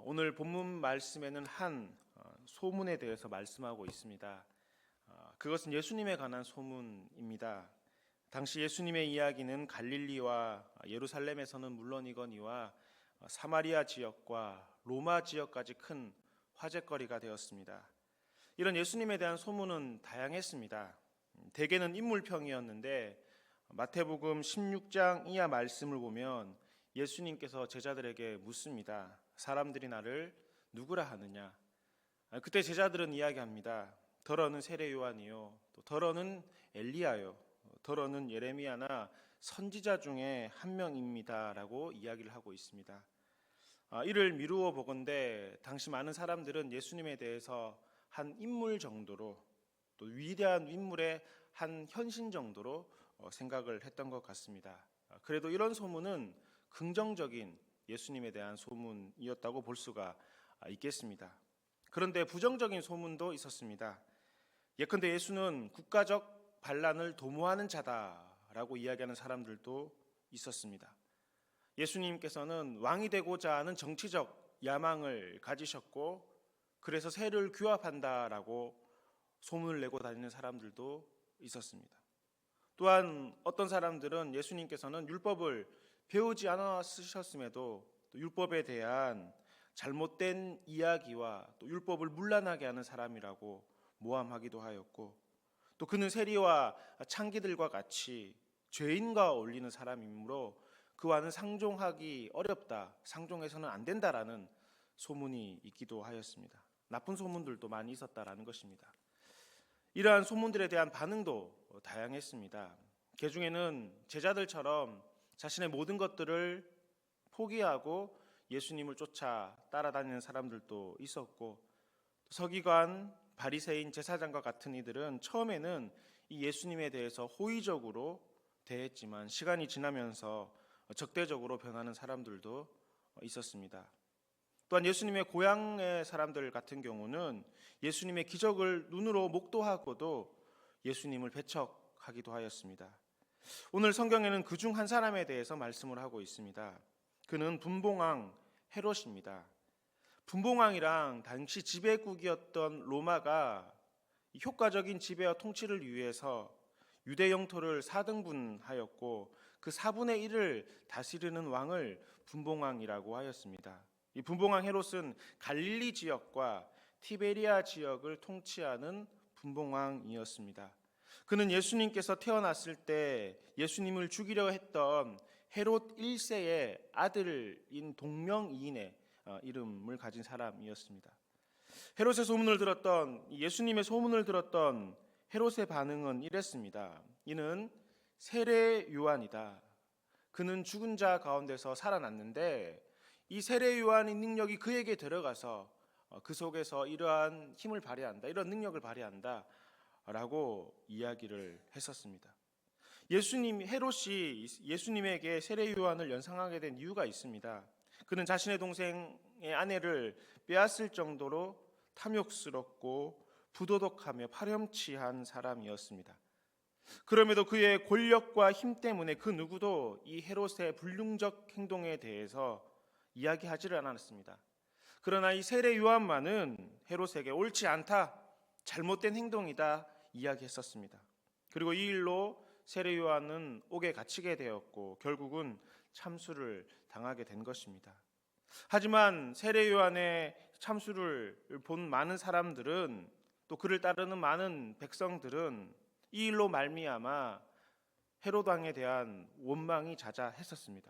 오늘 본문 말씀에는 한 소문에 대해서 말씀하고 있습니다. 그것은 예수님에 관한 소문입니다. 당시 예수님의 이야기는 갈릴리와 예루살렘에서는 물론이거니와 사마리아 지역과 로마 지역까지 큰 화제거리가 되었습니다. 이런 예수님에 대한 소문은 다양했습니다. 대개는 인물평이었는데 마태복음 16장 이하 말씀을 보면 예수님께서 제자들에게 묻습니다. 사람들이 나를 누구라 하느냐? 그때 제자들은 이야기합니다. 더러는 세례 요한이요, 또 더러는 엘리야요, 더러는 예레미야나 선지자 중에 한 명입니다라고 이야기를 하고 있습니다. 이를 미루어 보건대 당시 많은 사람들은 예수님에 대해서 한 인물 정도로, 또 위대한 인물의 한 현신 정도로 생각을 했던 것 같습니다. 그래도 이런 소문은 긍정적인 예수님에 대한 소문이었다고 볼 수가 있겠습니다. 그런데 부정적인 소문도 있었습니다. 예컨대 예수는 국가적 반란을 도모하는 자다라고 이야기하는 사람들도 있었습니다. 예수님께서는 왕이 되고자 하는 정치적 야망을 가지셨고 그래서 세를 규합한다라고 소문을 내고 다니는 사람들도 있었습니다. 또한 어떤 사람들은 예수님께서는 율법을 배우지 않았으셨음에도 또 율법에 대한 잘못된 이야기와 또 율법을 문란하게 하는 사람이라고 모함하기도 하였고, 또 그는 세리와 창기들과 같이 죄인과 어울리는 사람이므로 그와는 상종하기 어렵다, 상종해서는 안 된다라는 소문이 있기도 하였습니다. 나쁜 소문들도 많이 있었다라는 것입니다. 이러한 소문들에 대한 반응도 다양했습니다. 그중에는 제자들처럼 자신의 모든 것들을 포기하고 예수님을 쫓아 따라다니는 사람들도 있었고, 서기관, 바리새인, 제사장과 같은 이들은 처음에는 이 예수님에 대해서 호의적으로 대했지만 시간이 지나면서 적대적으로 변하는 사람들도 있었습니다. 또한 예수님의 고향의 사람들 같은 경우는 예수님의 기적을 눈으로 목도하고도 예수님을 배척하기도 하였습니다. 오늘 성경에는 그중 한 사람에 대해서 말씀을 하고 있습니다. 그는 분봉왕 헤롯입니다. 분봉왕이랑 당시 지배국이었던 로마가 효과적인 지배와 통치를 위해서 유대 영토를 4등분하였고 그 4분의 1을 다스리는 왕을 분봉왕이라고 하였습니다. 이 분봉왕 헤롯은 갈릴리 지역과 티베리아 지역을 통치하는 분봉왕이었습니다. 그는 예수님께서 태어났을 때 예수님을 죽이려 했던 헤롯 1세의 아들인 동명이인의 이름을 가진 사람이었습니다. 헤롯의 소문을 들었던 예수님의 소문을 들었던 헤롯의 반응은 이랬습니다. 이는 세례 요한이다. 그는 죽은 자 가운데서 살아났는데 이 세례 요한의 능력이 그에게 들어가서 그 속에서 이러한 힘을 발휘한다, 이런 능력을 발휘한다 라고 이야기를 했었습니다. 헤롯이 예수님에게 세례 요한을 연상하게 된 이유가 있습니다. 그는 자신의 동생의 아내를 빼앗을 정도로 탐욕스럽고 부도덕하며 파렴치한 사람이었습니다. 그럼에도 그의 권력과 힘 때문에 그 누구도 이 헤롯의 불륜적 행동에 대해서 이야기하지를 않았습니다. 그러나 이 세례 요한만은 헤롯에게 옳지 않다, 잘못된 행동이다 이야기했었습니다. 그리고 이 일로 세례 요한은 옥에 갇히게 되었고 결국은 참수를 당하게 된 것입니다. 하지만 세례 요한의 참수를 본 많은 사람들은, 또 그를 따르는 많은 백성들은 이 일로 말미암아 헤롯 왕에 대한 원망이 자자했었습니다.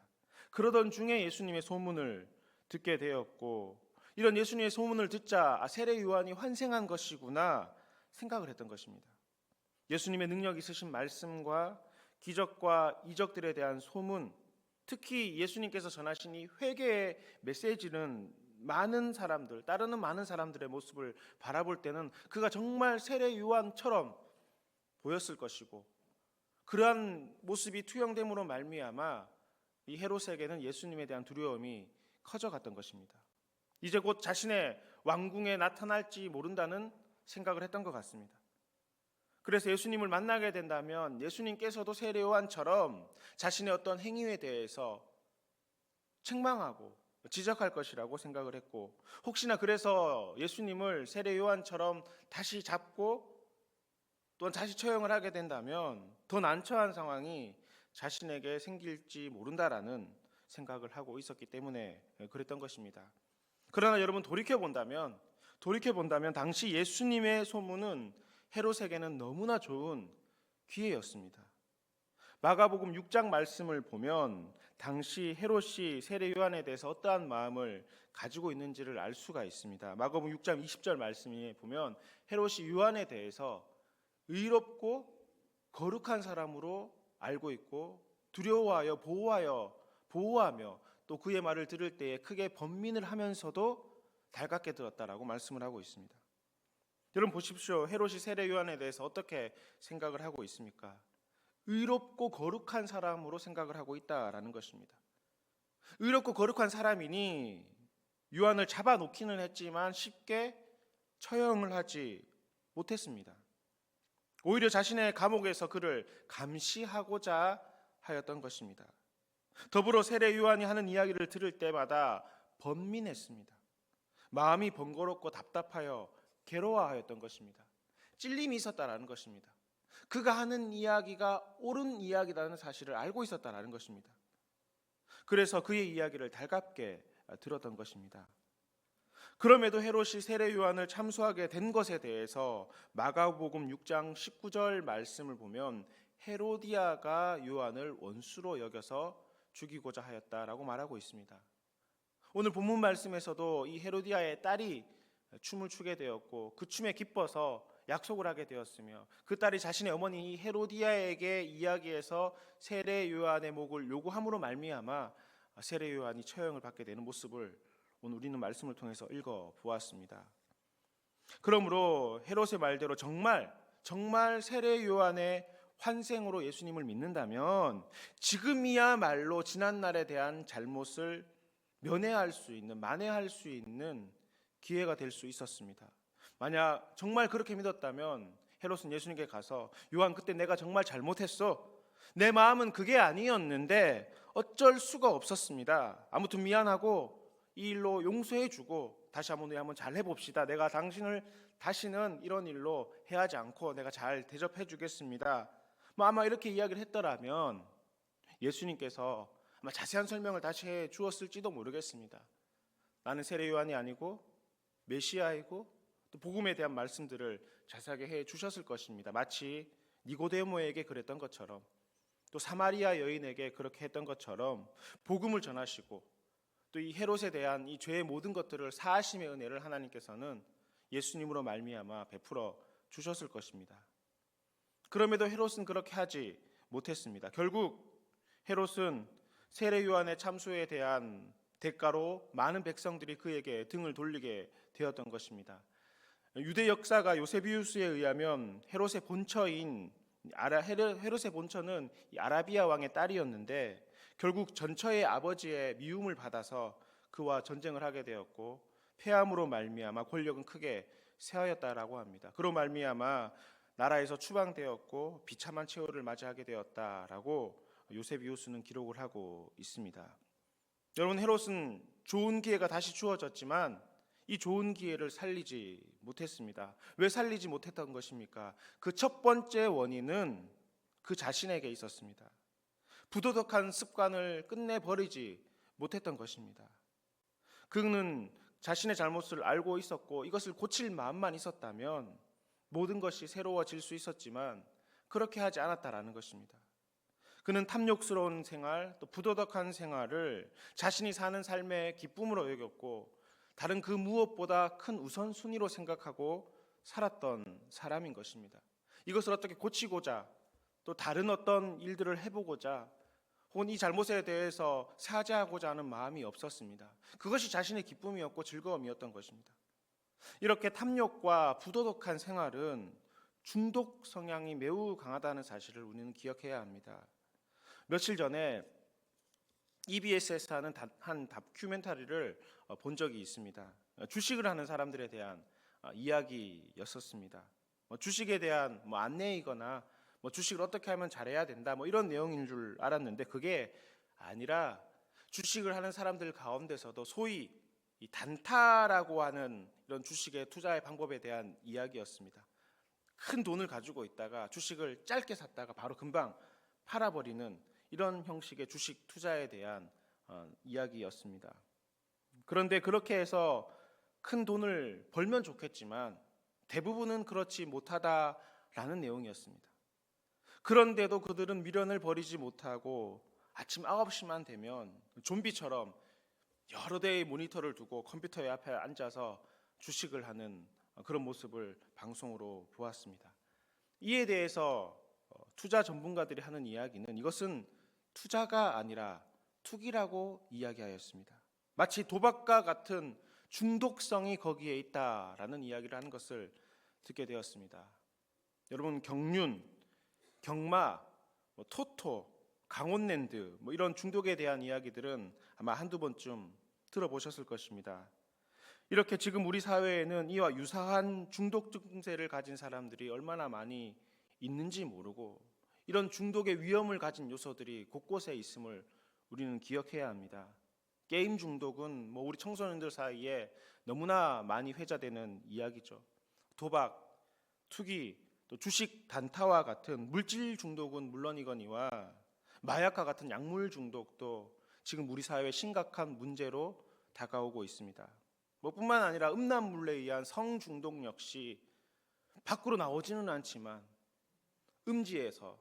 그러던 중에 예수님의 소문을 듣게 되었고, 이런 예수님의 소문을 듣자 세례 요한이 환생한 것이구나 생각을 했던 것입니다. 예수님의 능력 있으신 말씀과 기적과 이적들에 대한 소문, 특히 예수님께서 전하신 이 회개의 메시지는 많은 사람들, 따르는 많은 사람들의 모습을 바라볼 때는 그가 정말 세례 요한처럼 보였을 것이고, 그러한 모습이 투영됨으로 말미암아 이 헤롯에게는 예수님에 대한 두려움이 커져갔던 것입니다. 이제 곧 자신의 왕궁에 나타날지 모른다는 생각을 했던 것 같습니다. 그래서 예수님을 만나게 된다면 예수님께서도 세례 요한처럼 자신의 어떤 행위에 대해서 책망하고 지적할 것이라고 생각을 했고, 혹시나 그래서 예수님을 세례 요한처럼 다시 잡고 또한 다시 처형을 하게 된다면 더 난처한 상황이 자신에게 생길지 모른다라는 생각을 하고 있었기 때문에 그랬던 것입니다. 그러나 여러분 돌이켜본다면 당시 예수님의 소문은 헤롯에게는 너무나 좋은 기회였습니다. 마가복음 6장 말씀을 보면 당시 헤롯이 세례 요한에 대해서 어떠한 마음을 가지고 있는지를 알 수가 있습니다. 마가복음 6장 20절 말씀에 보면 헤롯이 요한에 대해서 의롭고 거룩한 사람으로 알고 있고 두려워하여 보호하며 또 그의 말을 들을 때에 크게 번민을 하면서도 달갑게 들었다라고 말씀을 하고 있습니다. 여러분 보십시오. 헤롯이 세례 요한에 대해서 어떻게 생각을 하고 있습니까? 의롭고 거룩한 사람으로 생각을 하고 있다라는 것입니다. 의롭고 거룩한 사람이니 요한을 잡아놓기는 했지만 쉽게 처형을 하지 못했습니다. 오히려 자신의 감옥에서 그를 감시하고자 하였던 것입니다. 더불어 세례 요한이 하는 이야기를 들을 때마다 번민했습니다. 마음이 번거롭고 답답하여 괴로워하였던 것입니다. 찔림이 있었다라는 것입니다. 그가 하는 이야기가 옳은 이야기라는 사실을 알고 있었다라는 것입니다. 그래서 그의 이야기를 달갑게 들었던 것입니다. 그럼에도 헤롯이 세례 요한을 참수하게 된 것에 대해서 마가복음 6장 19절 말씀을 보면 헤로디아가 요한을 원수로 여겨서 죽이고자 하였다라고 말하고 있습니다. 오늘 본문 말씀에서도 이 헤로디아의 딸이 춤을 추게 되었고 그 춤에 기뻐서 약속을 하게 되었으며 그 딸이 자신의 어머니 헤로디아에게 이야기해서 세례 요한의 목을 요구함으로 말미암아 세례 요한이 처형을 받게 되는 모습을 오늘 우리는 말씀을 통해서 읽어 보았습니다. 그러므로 헤롯의 말대로 정말 세례 요한의 환생으로 예수님을 믿는다면 지금이야말로 지난날에 대한 잘못을 만회할 수 있는 기회가 될 수 있었습니다. 만약 정말 그렇게 믿었다면 헤롯은 예수님께 가서 요한 그때 내가 정말 잘못했어. 내 마음은 그게 아니었는데 어쩔 수가 없었습니다. 아무튼 미안하고 이 일로 용서해주고 다시 한번 잘 해봅시다. 내가 당신을 다시는 이런 일로 해하지 않고 내가 잘 대접해주겠습니다. 아마 이렇게 이야기를 했더라면 예수님께서 아마 자세한 설명을 다시 해 주었을지도 모르겠습니다. 나는 세례 요한이 아니고 메시아이고 또 복음에 대한 말씀들을 자세하게 해 주셨을 것입니다. 마치 니고데모에게 그랬던 것처럼 또 사마리아 여인에게 그렇게 했던 것처럼 복음을 전하시고 또 이 헤롯에 대한 이 죄의 모든 것들을 사하심의 은혜를 하나님께서는 예수님으로 말미암아 베풀어 주셨을 것입니다. 그럼에도 헤롯은 그렇게 하지 못했습니다. 결국 헤롯은 세례 요한의 참소에 대한 대가로 많은 백성들이 그에게 등을 돌리게 되었던 것입니다. 유대 역사가 요세비우스에 의하면 헤롯의 본처는 이 아라비아 왕의 딸이었는데 결국 전처의 아버지의 미움을 받아서 그와 전쟁을 하게 되었고 패함으로 말미암아 권력은 크게 쇠하였다라고 합니다. 그로 말미암아 나라에서 추방되었고 비참한 최후를 맞이하게 되었다라고 요세비우스는 기록을 하고 있습니다. 여러분 헤롯은 좋은 기회가 다시 주어졌지만 이 좋은 기회를 살리지 못했습니다. 왜 살리지 못했던 것입니까? 그 첫 번째 원인은 그 자신에게 있었습니다. 부도덕한 습관을 끝내버리지 못했던 것입니다. 그는 자신의 잘못을 알고 있었고 이것을 고칠 마음만 있었다면 모든 것이 새로워질 수 있었지만 그렇게 하지 않았다라는 것입니다. 그는 탐욕스러운 생활, 또 부도덕한 생활을 자신이 사는 삶의 기쁨으로 여겼고 다른 그 무엇보다 큰 우선순위로 생각하고 살았던 사람인 것입니다. 이것을 어떻게 고치고자 또 다른 어떤 일들을 해보고자 혹은 이 잘못에 대해서 사죄하고자 하는 마음이 없었습니다. 그것이 자신의 기쁨이었고 즐거움이었던 것입니다. 이렇게 탐욕과 부도덕한 생활은 중독 성향이 매우 강하다는 사실을 우리는 기억해야 합니다. 며칠 전에 EBS에서 하는 한 다큐멘터리를 본 적이 있습니다. 주식을 하는 사람들에 대한 이야기였었습니다. 주식에 대한 안내이거나 주식을 어떻게 하면 잘해야 된다 이런 내용인 줄 알았는데 그게 아니라 주식을 하는 사람들 가운데서도 소위 이 단타라고 하는 이런 주식의 투자의 방법에 대한 이야기였습니다. 큰 돈을 가지고 있다가 주식을 짧게 샀다가 바로 금방 팔아버리는 이런 형식의 주식 투자에 대한 이야기였습니다. 그런데 그렇게 해서 큰 돈을 벌면 좋겠지만 대부분은 그렇지 못하다라는 내용이었습니다. 그런데도 그들은 미련을 버리지 못하고 아침 9시만 되면 좀비처럼 여러 대의 모니터를 두고 컴퓨터의 앞에 앉아서 주식을 하는 그런 모습을 방송으로 보았습니다. 이에 대해서 투자 전문가들이 하는 이야기는 이것은 투자가 아니라 투기라고 이야기하였습니다. 마치 도박과 같은 중독성이 거기에 있다라는 이야기를 하는 것을 듣게 되었습니다. 여러분, 경륜, 경마, 토토, 강원랜드 이런 중독에 대한 이야기들은 아마 한두 번쯤 들어보셨을 것입니다. 이렇게 지금 우리 사회에는 이와 유사한 중독 증세를 가진 사람들이 얼마나 많이 있는지 모르고 이런 중독의 위험을 가진 요소들이 곳곳에 있음을 우리는 기억해야 합니다. 게임 중독은 우리 청소년들 사이에 너무나 많이 회자되는 이야기죠. 도박, 투기, 또 주식 단타와 같은 물질 중독은 물론이거니와 마약과 같은 약물 중독도 지금 우리 사회의 심각한 문제로 다가오고 있습니다. 뿐만 아니라 음란물에 의한 성중독 역시 밖으로 나오지는 않지만 음지에서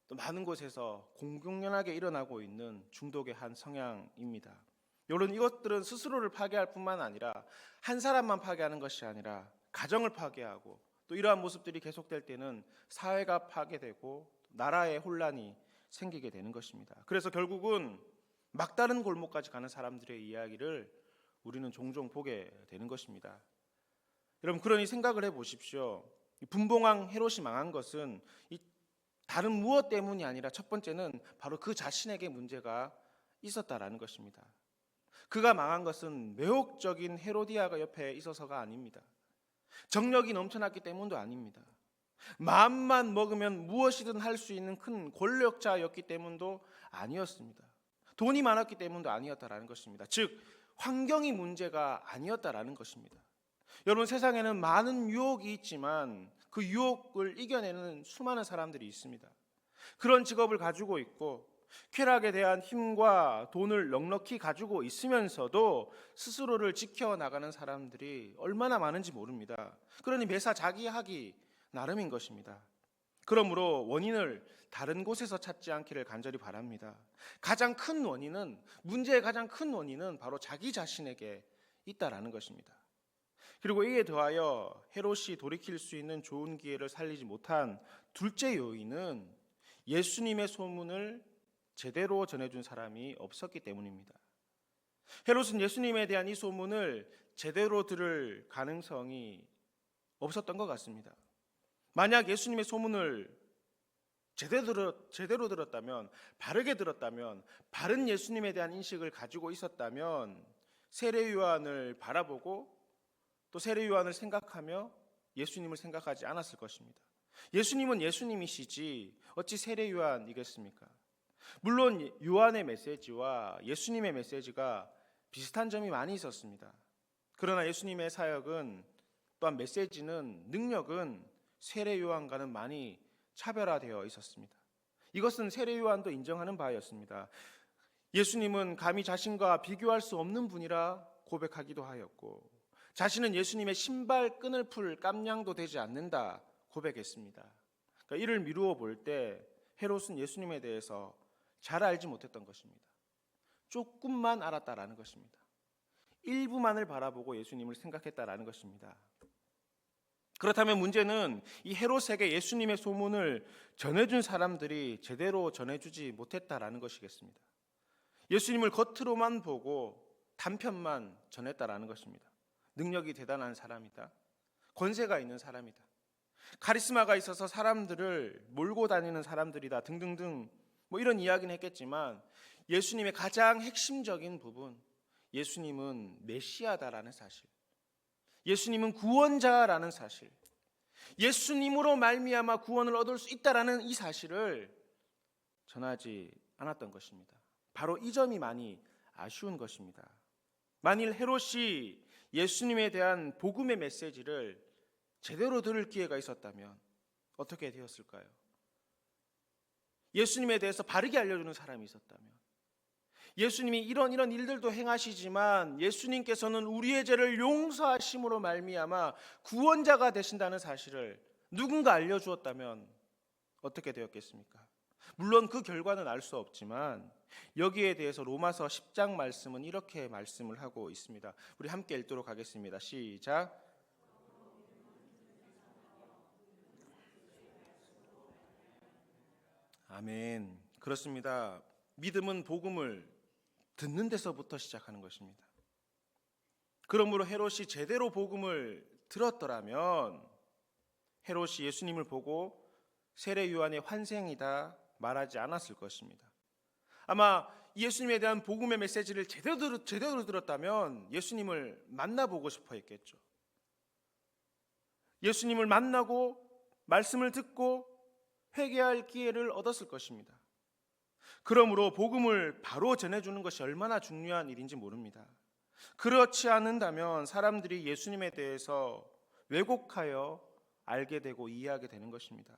또 많은 곳에서 공공연하게 일어나고 있는 중독의 한 성향입니다. 여러분, 이것들은 스스로를 파괴할 뿐만 아니라 한 사람만 파괴하는 것이 아니라 가정을 파괴하고 또 이러한 모습들이 계속될 때는 사회가 파괴되고 나라의 혼란이 생기게 되는 것입니다. 그래서 결국은 막다른 골목까지 가는 사람들의 이야기를 우리는 종종 보게 되는 것입니다. 여러분, 그러니 생각을 해보십시오. 분봉왕 헤롯이 망한 것은 다른 무엇 때문이 아니라 첫 번째는 바로 그 자신에게 문제가 있었다라는 것입니다. 그가 망한 것은 매혹적인 헤로디아가 옆에 있어서가 아닙니다. 정력이 넘쳐났기 때문도 아닙니다. 마음만 먹으면 무엇이든 할 수 있는 큰 권력자였기 때문도 아니었습니다. 돈이 많았기 때문도 아니었다라는 것입니다. 즉 환경이 문제가 아니었다라는 것입니다. 여러분, 세상에는 많은 유혹이 있지만 그 유혹을 이겨내는 수많은 사람들이 있습니다. 그런 직업을 가지고 있고 쾌락에 대한 힘과 돈을 넉넉히 가지고 있으면서도 스스로를 지켜나가는 사람들이 얼마나 많은지 모릅니다. 그러니 매사 자기하기 나름인 것입니다. 그러므로 원인을 다른 곳에서 찾지 않기를 간절히 바랍니다. 문제의 가장 큰 원인은 바로 자기 자신에게 있다라는 것입니다. 그리고 이에 더하여 헤롯이 돌이킬 수 있는 좋은 기회를 살리지 못한 둘째 요인은 예수님의 소문을 제대로 전해준 사람이 없었기 때문입니다. 헤롯은 예수님에 대한 이 소문을 제대로 들을 가능성이 없었던 것 같습니다. 만약 예수님의 소문을 제대로 들었다면, 바르게 들었다면, 바른 예수님에 대한 인식을 가지고 있었다면 세례 요한을 바라보고 또 세례 요한을 생각하며 예수님을 생각하지 않았을 것입니다. 예수님은 예수님이시지 어찌 세례 요한이겠습니까? 물론 요한의 메시지와 예수님의 메시지가 비슷한 점이 많이 있었습니다. 그러나 예수님의 사역은 또한 메시지는, 능력은 세례 요한과는 많이 차별화되어 있었습니다. 이것은 세례 요한도 인정하는 바였습니다. 예수님은 감히 자신과 비교할 수 없는 분이라 고백하기도 하였고 자신은 예수님의 신발끈을 풀 깜냥도 되지 않는다 고백했습니다. 그러니까 이를 미루어 볼 때 헤롯은 예수님에 대해서 잘 알지 못했던 것입니다. 조금만 알았다라는 것입니다. 일부만을 바라보고 예수님을 생각했다라는 것입니다. 그렇다면 문제는 이 헤롯에게 예수님의 소문을 전해준 사람들이 제대로 전해주지 못했다라는 것이겠습니다. 예수님을 겉으로만 보고 단편만 전했다라는 것입니다. 능력이 대단한 사람이다. 권세가 있는 사람이다. 카리스마가 있어서 사람들을 몰고 다니는 사람들이다. 등등등 이런 이야기는 했겠지만 예수님의 가장 핵심적인 부분, 예수님은 메시아다라는 사실, 예수님은 구원자라는 사실, 예수님으로 말미암아 구원을 얻을 수 있다라는 이 사실을 전하지 않았던 것입니다. 바로 이 점이 많이 아쉬운 것입니다. 만일 헤롯이 예수님에 대한 복음의 메시지를 제대로 들을 기회가 있었다면 어떻게 되었을까요? 예수님에 대해서 바르게 알려주는 사람이 있었다면, 예수님이 이런 일들도 행하시지만 예수님께서는 우리의 죄를 용서하심으로 말미암아 구원자가 되신다는 사실을 누군가 알려주었다면 어떻게 되었겠습니까? 물론 그 결과는 알 수 없지만 여기에 대해서 로마서 10장 말씀은 이렇게 말씀을 하고 있습니다. 우리 함께 읽도록 하겠습니다. 시작. 아멘. 그렇습니다. 믿음은 복음을 듣는 데서부터 시작하는 것입니다. 그러므로 헤롯이 제대로 복음을 들었더라면 헤롯이 예수님을 보고 세례 요한의 환생이다 말하지 않았을 것입니다. 아마 예수님에 대한 복음의 메시지를 제대로 들었다면 예수님을 만나보고 싶어 했겠죠. 예수님을 만나고 말씀을 듣고 회개할 기회를 얻었을 것입니다. 그러므로 복음을 바로 전해주는 것이 얼마나 중요한 일인지 모릅니다. 그렇지 않는다면 사람들이 예수님에 대해서 왜곡하여 알게 되고 이해하게 되는 것입니다.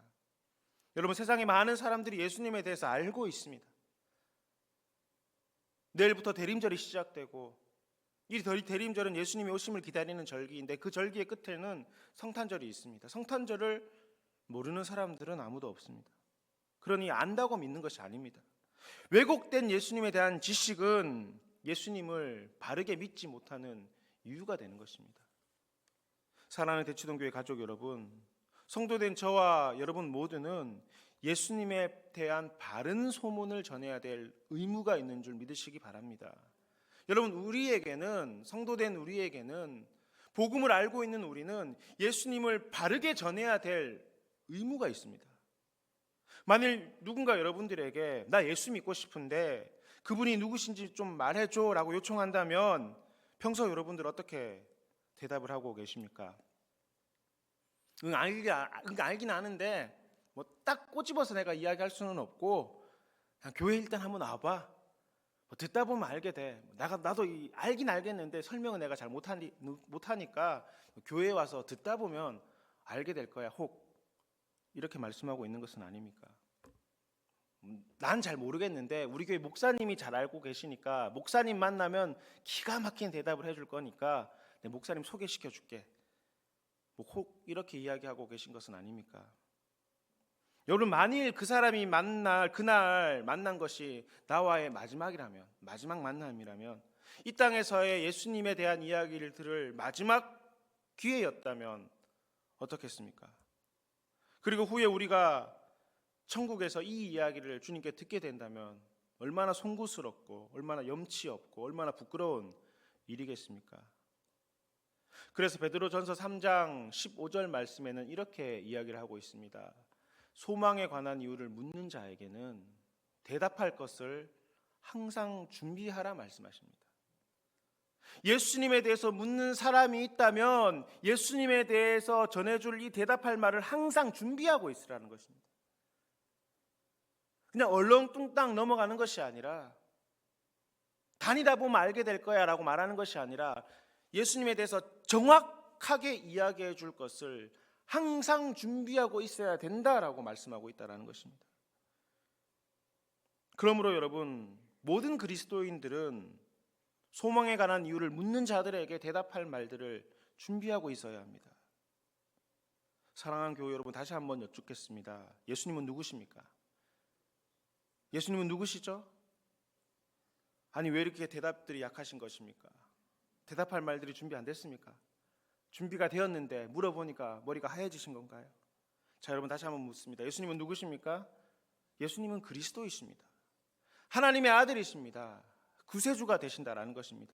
여러분, 세상에 많은 사람들이 예수님에 대해서 알고 있습니다. 내일부터 대림절이 시작되고 이 대림절은 예수님의 오심을 기다리는 절기인데 그 절기의 끝에는 성탄절이 있습니다. 성탄절을 모르는 사람들은 아무도 없습니다. 그러니 안다고 믿는 것이 아닙니다. 왜곡된 예수님에 대한 지식은 예수님을 바르게 믿지 못하는 이유가 되는 것입니다. 사랑하는 대치동교회 가족 여러분, 성도된 저와 여러분 모두는 예수님에 대한 바른 소문을 전해야 될 의무가 있는 줄 믿으시기 바랍니다. 여러분, 우리에게는, 성도된 우리에게는, 복음을 알고 있는 우리는 예수님을 바르게 전해야 될 의무가 있습니다. 만일 누군가 여러분들에게 나 예수 믿고 싶은데 그분이 누구신지 좀 말해줘 라고 요청한다면 평소 여러분들 어떻게 대답을 하고 계십니까? 알긴 아는데 뭐 딱 꼬집어서 내가 이야기할 수는 없고 그냥 교회 일단 한번 와봐. 뭐 듣다 보면 알게 돼. 나도 알긴 알겠는데 설명은 내가 잘 못하니까 교회에 와서 듣다 보면 알게 될 거야. 혹 이렇게 말씀하고 있는 것은 아닙니까? 난 잘 모르겠는데 우리 교회 목사님이 잘 알고 계시니까 목사님 만나면 기가 막힌 대답을 해줄 거니까 내 목사님 소개시켜 줄게. 뭐 혹 이렇게 이야기하고 계신 것은 아닙니까? 여러분, 만일 그 사람이 그날 만난 것이 나와의 마지막 만남이라면, 이 땅에서의 예수님에 대한 이야기를 들을 마지막 기회였다면 어떻겠습니까? 그리고 후에 우리가 천국에서 이 이야기를 주님께 듣게 된다면 얼마나 송구스럽고 얼마나 염치 없고 얼마나 부끄러운 일이겠습니까? 그래서 베드로전서 3장 15절 말씀에는 이렇게 이야기를 하고 있습니다. 소망에 관한 이유를 묻는 자에게는 대답할 것을 항상 준비하라 말씀하십니다. 예수님에 대해서 묻는 사람이 있다면 예수님에 대해서 전해줄 이 대답할 말을 항상 준비하고 있으라는 것입니다. 그냥 얼렁뚱땅 넘어가는 것이 아니라, 다니다 보면 알게 될 거야 라고 말하는 것이 아니라 예수님에 대해서 정확하게 이야기해 줄 것을 항상 준비하고 있어야 된다라고 말씀하고 있다는 것입니다. 그러므로 여러분, 모든 그리스도인들은 소망에 관한 이유를 묻는 자들에게 대답할 말들을 준비하고 있어야 합니다. 사랑하는 교회 여러분, 다시 한번 여쭙겠습니다. 예수님은 누구십니까? 예수님은 누구시죠? 아니, 왜 이렇게 대답들이 약하신 것입니까? 대답할 말들이 준비 안 됐습니까? 준비가 되었는데 물어보니까 머리가 하얘지신 건가요? 자, 여러분, 다시 한번 묻습니다. 예수님은 누구십니까? 예수님은 그리스도이십니다. 하나님의 아들이십니다. 구세주가 되신다라는 것입니다.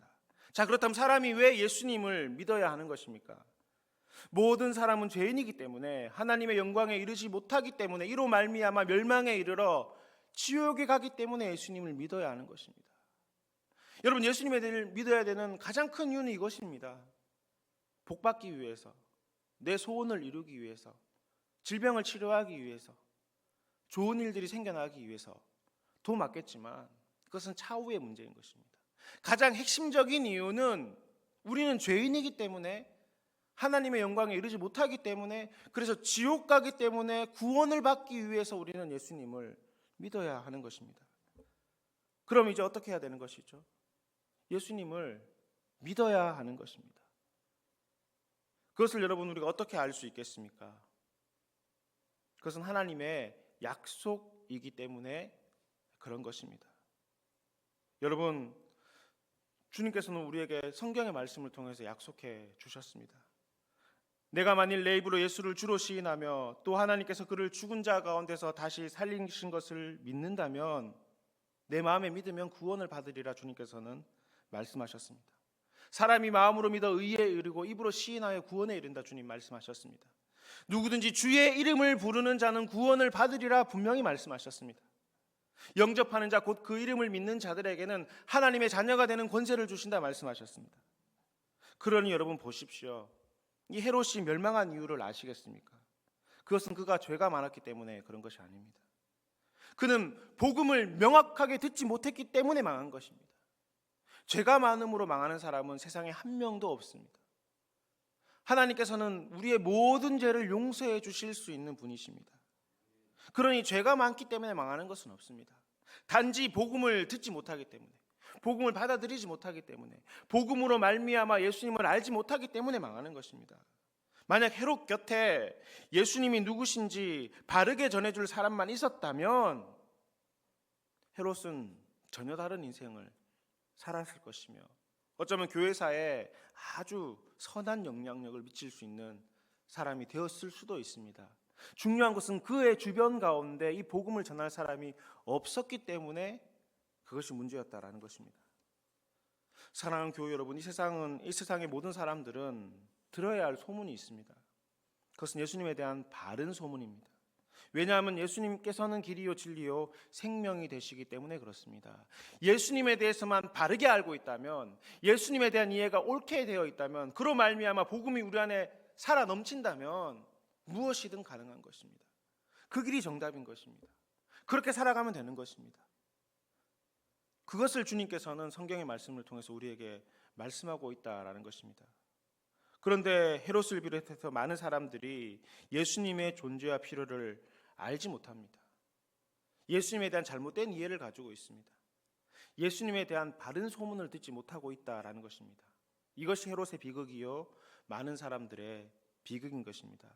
자, 그렇다면 사람이 왜 예수님을 믿어야 하는 것입니까? 모든 사람은 죄인이기 때문에, 하나님의 영광에 이르지 못하기 때문에, 이로 말미암아 멸망에 이르러 지옥에 가기 때문에 예수님을 믿어야 하는 것입니다. 여러분, 예수님을 믿어야 되는 가장 큰 이유는 이것입니다. 복받기 위해서, 내 소원을 이루기 위해서, 질병을 치료하기 위해서, 좋은 일들이 생겨나기 위해서 도 맞겠지만 그것은 차후의 문제인 것입니다. 가장 핵심적인 이유는 우리는 죄인이기 때문에, 하나님의 영광에 이르지 못하기 때문에, 그래서 지옥 가기 때문에 구원을 받기 위해서 우리는 예수님을 믿어야 하는 것입니다. 그럼 이제 어떻게 해야 되는 것이죠? 예수님을 믿어야 하는 것입니다. 그것을 여러분 우리가 어떻게 알 수 있겠습니까? 그것은 하나님의 약속이기 때문에 그런 것입니다. 여러분, 주님께서는 우리에게 성경의 말씀을 통해서 약속해 주셨습니다. 내가 만일 내 입으로 예수를 주로 시인하며 또 하나님께서 그를 죽은 자 가운데서 다시 살리신 것을 믿는다면 내 마음에 믿으면 구원을 받으리라 주님께서는 말씀하셨습니다. 사람이 마음으로 믿어 의에 이르고 입으로 시인하여 구원에 이른다 주님 말씀하셨습니다. 누구든지 주의 이름을 부르는 자는 구원을 받으리라 분명히 말씀하셨습니다. 영접하는 자 곧 그 이름을 믿는 자들에게는 하나님의 자녀가 되는 권세를 주신다 말씀하셨습니다. 그러니 여러분 보십시오. 이 헤롯이 멸망한 이유를 아시겠습니까? 그것은 그가 죄가 많았기 때문에 그런 것이 아닙니다. 그는 복음을 명확하게 듣지 못했기 때문에 망한 것입니다. 죄가 많음으로 망하는 사람은 세상에 한 명도 없습니다. 하나님께서는 우리의 모든 죄를 용서해 주실 수 있는 분이십니다. 그러니 죄가 많기 때문에 망하는 것은 없습니다. 단지 복음을 듣지 못하기 때문에, 복음을 받아들이지 못하기 때문에, 복음으로 말미암아 예수님을 알지 못하기 때문에 망하는 것입니다. 만약 헤롯 곁에 예수님이 누구신지 바르게 전해줄 사람만 있었다면 헤롯은 전혀 다른 인생을 살았을 것이며 어쩌면 교회사에 아주 선한 영향력을 미칠 수 있는 사람이 되었을 수도 있습니다. 중요한 것은 그의 주변 가운데 이 복음을 전할 사람이 없었기 때문에 그것이 문제였다라는 것입니다. 사랑하는 교회 여러분, 이 세상의 모든 사람들은 들어야 할 소문이 있습니다. 그것은 예수님에 대한 바른 소문입니다. 왜냐하면 예수님께서는 길이요 진리요 생명이 되시기 때문에 그렇습니다. 예수님에 대해서만 바르게 알고 있다면, 예수님에 대한 이해가 옳게 되어 있다면, 그로 말미암아 복음이 우리 안에 살아 넘친다면 무엇이든 가능한 것입니다. 그 길이 정답인 것입니다. 그렇게 살아가면 되는 것입니다. 그것을 주님께서는 성경의 말씀을 통해서 우리에게 말씀하고 있다라는 것입니다. 그런데 헤롯을 비롯해서 많은 사람들이 예수님의 존재와 필요를 알지 못합니다. 예수님에 대한 잘못된 이해를 가지고 있습니다. 예수님에 대한 바른 소문을 듣지 못하고 있다라는 것입니다. 이것이 헤롯의 비극이요 많은 사람들의 비극인 것입니다.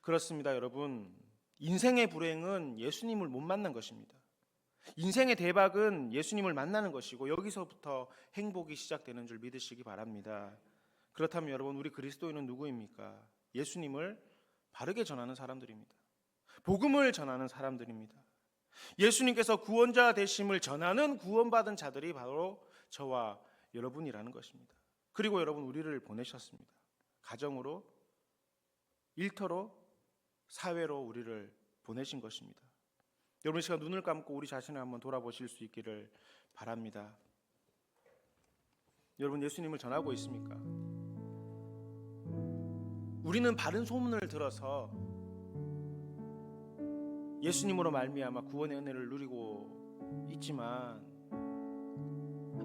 그렇습니다, 여러분. 인생의 불행은 예수님을 못 만난 것입니다. 인생의 대박은 예수님을 만나는 것이고 여기서부터 행복이 시작되는 줄 믿으시기 바랍니다. 그렇다면 여러분, 우리 그리스도인은 누구입니까? 예수님을 바르게 전하는 사람들입니다. 복음을 전하는 사람들입니다. 예수님께서 구원자 되심을 전하는 구원받은 자들이 바로 저와 여러분이라는 것입니다. 그리고 여러분, 우리를 보내셨습니다. 가정으로, 일터로, 사회로 우리를 보내신 것입니다. 여러분, 이 시간 눈을 감고 우리 자신을 한번 돌아보실 수 있기를 바랍니다. 여러분, 예수님을 전하고 있습니까? 우리는 바른 소문을 들어서 예수님으로 말미암아 구원의 은혜를 누리고 있지만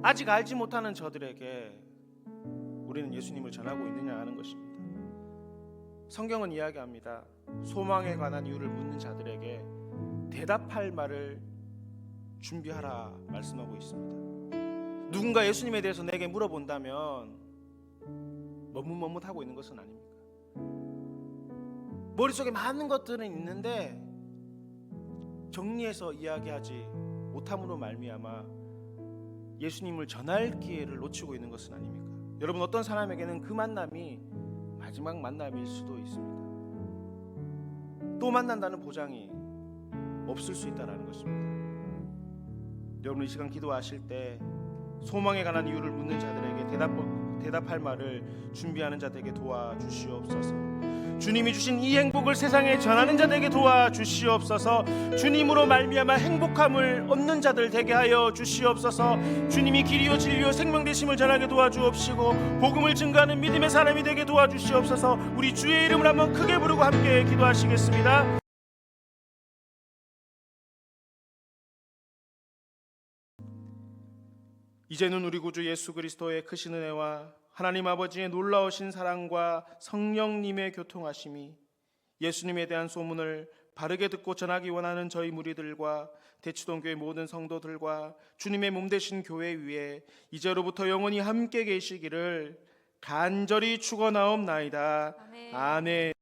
아직 알지 못하는 저들에게 우리는 예수님을 전하고 있느냐 하는 것입니다. 성경은 이야기합니다. 소망에 관한 이유를 묻는 자들에게 대답할 말을 준비하라 말씀하고 있습니다. 누군가 예수님에 대해서 내게 물어본다면 머뭇머뭇하고 있는 것은 아닙니까? 머릿속에 많은 것들은 있는데 정리해서 이야기하지 못함으로 말미암아 예수님을 전할 기회를 놓치고 있는 것은 아닙니까? 여러분, 어떤 사람에게는 그 만남이 마지막 만남일 수도 있습니다. 또 만난다는 보장이 없을 수 있다는 것입니다. 여러분, 이 시간 기도하실 때 소망에 관한 이유를 묻는 자들에게 대답할 말을 준비하는 자들에게 도와주시옵소서. 주님이 주신 이 행복을 세상에 전하는 자들에게 도와주시옵소서. 주님으로 말미암아 행복함을 얻는 자들 되게 하여 주시옵소서. 주님이 길이요 진리요 생명 되심을 전하게 도와주옵시고 복음을 증거하는 믿음의 사람이 되게 도와주시옵소서. 우리 주의 이름을 한번 크게 부르고 함께 기도하시겠습니다. 이제는 우리 구주 예수 그리스도의 크신 은혜와 하나님 아버지의 놀라우신 사랑과 성령님의 교통하심이 예수님에 대한 소문을 바르게 듣고 전하기 원하는 저희 무리들과 대치동 교회 모든 성도들과 주님의 몸 되신 교회 위에 이제로부터 영원히 함께 계시기를 간절히 축원하옵나이다. 아멘. 아멘.